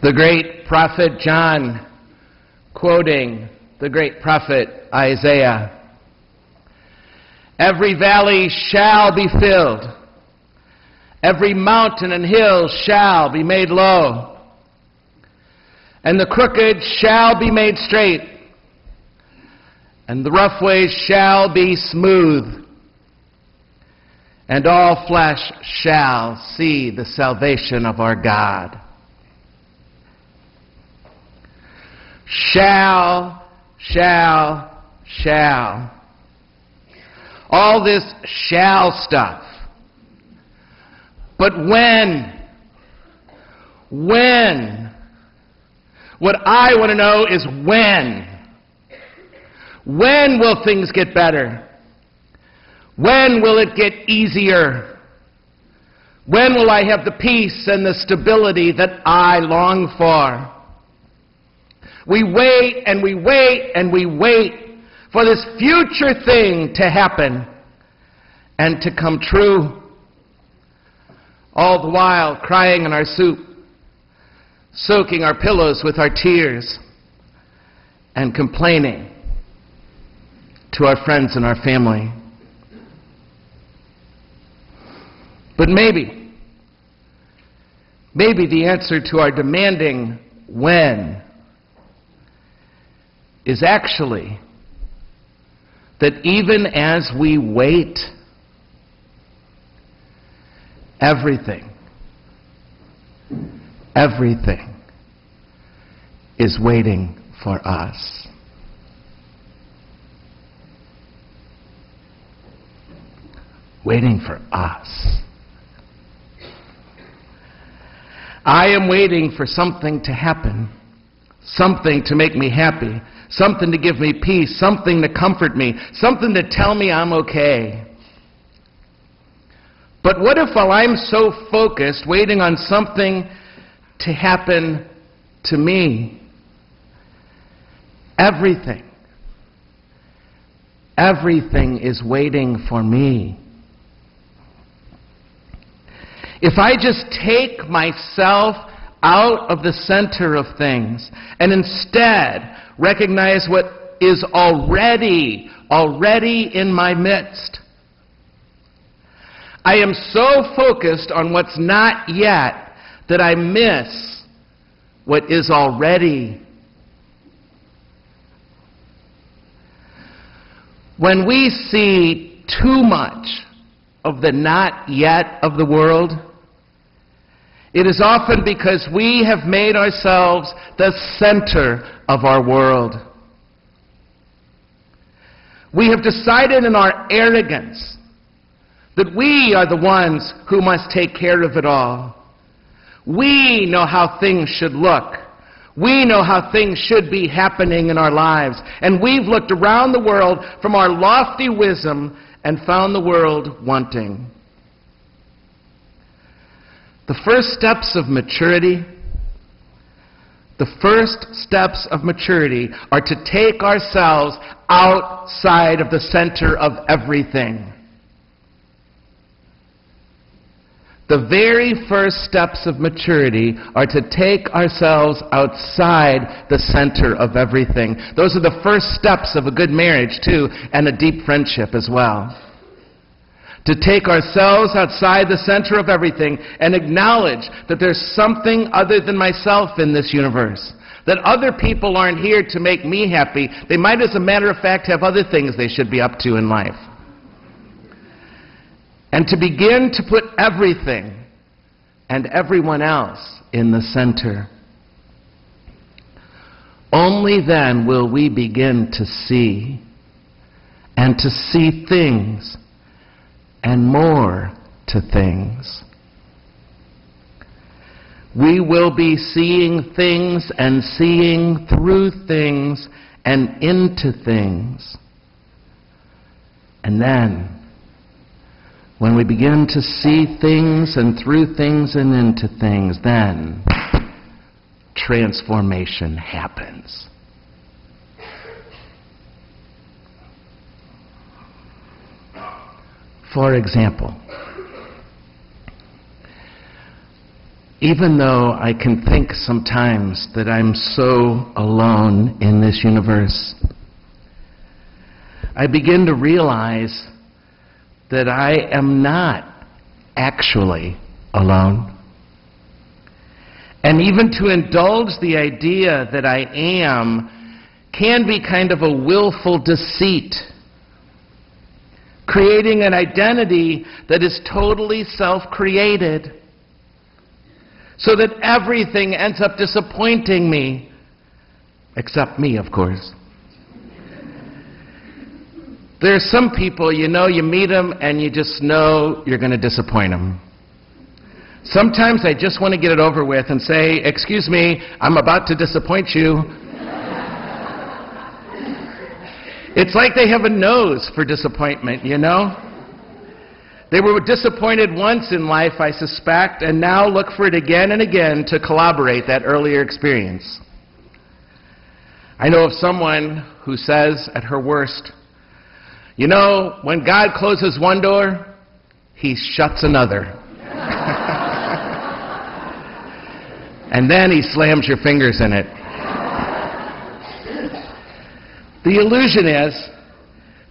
The great prophet John, quoting the great prophet Isaiah, "Every valley shall be filled, every mountain and hill shall be made low, and the crooked shall be made straight, and the rough ways shall be smooth, and all flesh shall see the salvation of our God." Shall. All this shall stuff. But when? What I want to know is when. When will things get better? When will it get easier? When will I have the peace and the stability that I long for? We wait and we wait and we wait for this future thing to happen and to come true. All the while crying in our soup, soaking our pillows with our tears, and complaining to our friends and our family. But maybe the answer to our demanding when is actually that even as we wait, everything is waiting for us. Waiting for us. I am waiting for something to happen, something to make me happy, something to give me peace, something to comfort me, something to tell me I'm okay. But what if while I'm so focused, waiting on something to happen to me, everything is waiting for me? If I just take myself out of the center of things and instead recognize what is already in my midst, I am so focused on what's not yet that I miss what is already. When we see too much of the not yet of the world, it is often because we have made ourselves the center of our world. We have decided in our arrogance that we are the ones who must take care of it all. We know how things should look. We know how things should be happening in our lives. And we've looked around the world from our lofty wisdom and found the world wanting. The first steps of maturity are to take ourselves outside of the center of everything. The very first steps of maturity are to take ourselves outside the center of everything. Those are the first steps of a good marriage, too, and a deep friendship as well. To take ourselves outside the center of everything and acknowledge that there's something other than myself in this universe. That other people aren't here to make me happy. They might, as a matter of fact, have other things they should be up to in life. And to begin to put everything and everyone else in the center. Only then will we begin to see, and to see things, and more to things. We will be seeing things and seeing through things and into things. And then, when we begin to see things and through things and into things, then transformation happens. For example, Even though I can think sometimes that I'm so alone in this universe, I begin to realize that I am not actually alone. And even to indulge the idea that I am can be kind of a willful deceit, creating an identity that is totally self-created, so that everything ends up disappointing me, except me, of course. There are some people, you meet them and you just know you're going to disappoint them. Sometimes I just want to get it over with and say, excuse me, I'm about to disappoint you. It's like they have a nose for disappointment, They were disappointed once in life, I suspect, and now look for it again and again to corroborate that earlier experience. I know of someone who says at her worst, when God closes one door, He shuts another. And then He slams your fingers in it. The illusion is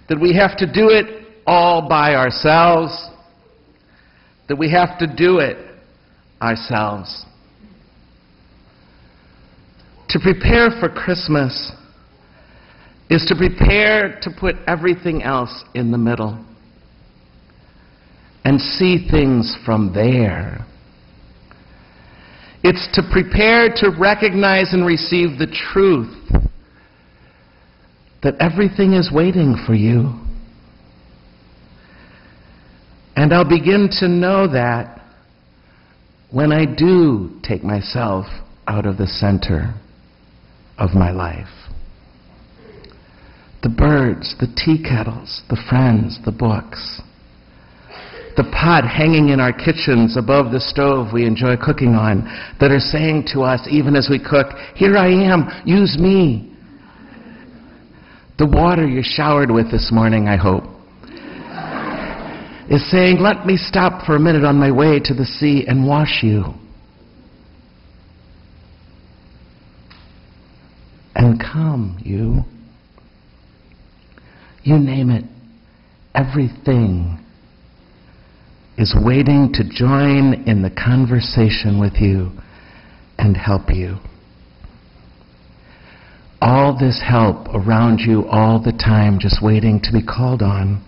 that we have to do it all by ourselves, that we have to do it ourselves. To prepare for Christmas is to prepare to put everything else in the middle and see things from there. It's to prepare to recognize and receive the truth that everything is waiting for you. And I'll begin to know that when I do take myself out of the center of my life. The birds, the tea kettles, the friends, the books, the pot hanging in our kitchens above the stove we enjoy cooking on that are saying to us, even as we cook, here I am, use me. The water you showered with this morning, I hope, is saying, let me stop for a minute on my way to the sea and wash you. And come, you. You name it, everything is waiting to join in the conversation with you and help you. All this help around you all the time, just waiting to be called on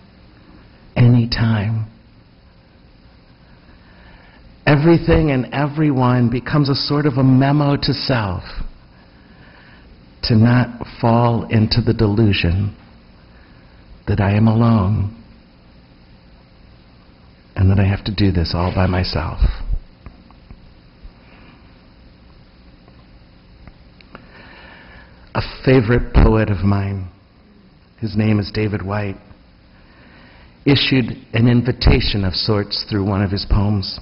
any time. Everything and everyone becomes a sort of a memo to self to not fall into the delusion that I am alone and that I have to do this all by myself. A favorite poet of mine, his name is David Whyte, issued an invitation of sorts through one of his poems.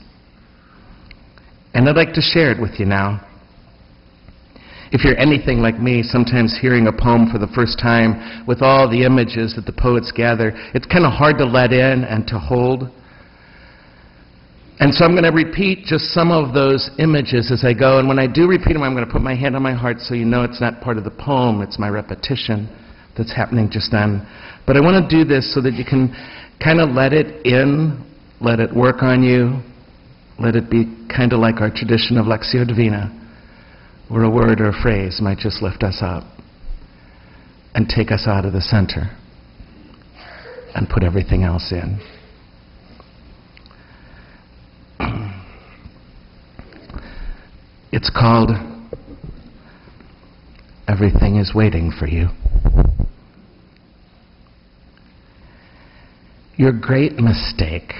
And I'd like to share it with you now. If you're anything like me, sometimes hearing a poem for the first time with all the images that the poets gather, it's kind of hard to let in and to hold. And so I'm going to repeat just some of those images as I go. And when I do repeat them, I'm going to put my hand on my heart so you know it's not part of the poem, it's my repetition that's happening just then. But I want to do this so that you can kind of let it in, let it work on you, let it be kind of like our tradition of Lectio Divina, where a word or a phrase might just lift us up and take us out of the center and put everything else in. It's called Everything is Waiting for You. Your great mistake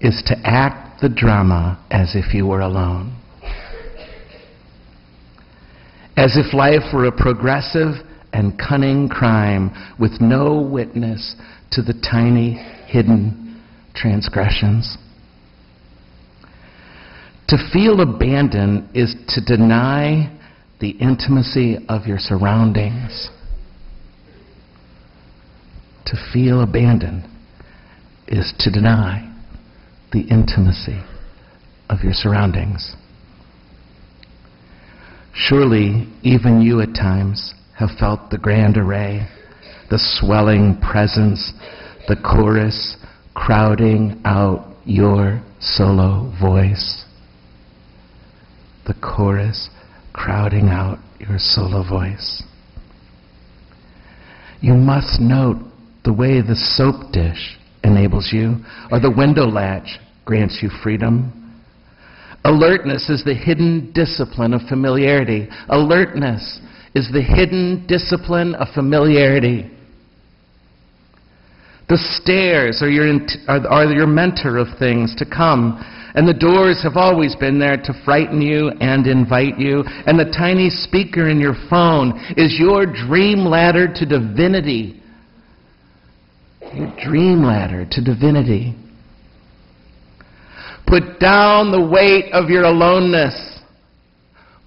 is to act the drama as if you were alone. As if life were a progressive and cunning crime with no witness to the tiny, hidden transgressions. To feel abandoned is to deny the intimacy of your surroundings. To feel abandoned is to deny the intimacy of your surroundings. Surely, even you at times have felt the grand array, the swelling presence, the chorus crowding out your solo voice. The chorus crowding out your solo voice. You must note the way the soap dish enables you, or the window latch grants you freedom. Alertness is the hidden discipline of familiarity. Alertness is the hidden discipline of familiarity. The stairs are your mentor of things to come, and the doors have always been there to frighten you and invite you, and the tiny speaker in your phone is your dream ladder to divinity. Your dream ladder to divinity. Put down the weight of your aloneness.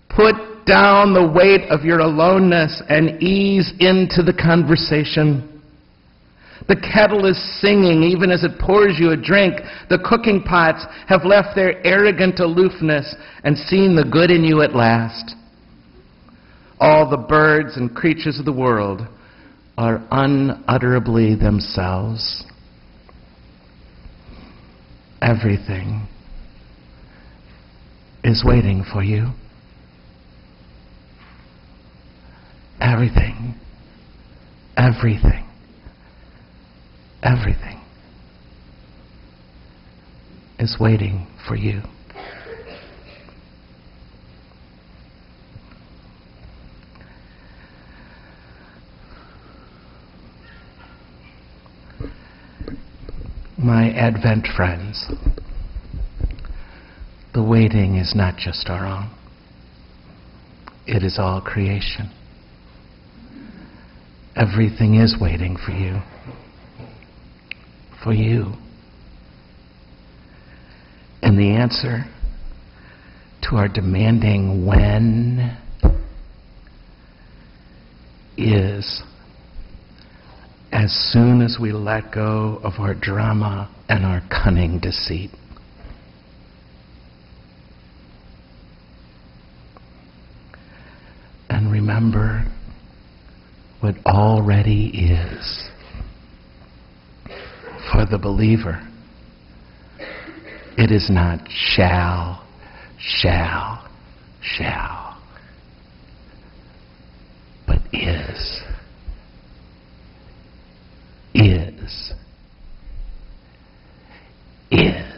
Put down the weight of your aloneness and ease into the conversation. The kettle is singing even as it pours you a drink. The cooking pots have left their arrogant aloofness and seen the good in you at last. All the birds and creatures of the world are unutterably themselves. Everything is waiting for you. Everything. Everything. Everything is waiting for you. My Advent friends, the waiting is not just our own. It is all creation. Everything is waiting for you. For you. And the answer to our demanding when is as soon as we let go of our drama and our cunning deceit. And remember what already is. For the believer, it is not shall, but is. Is.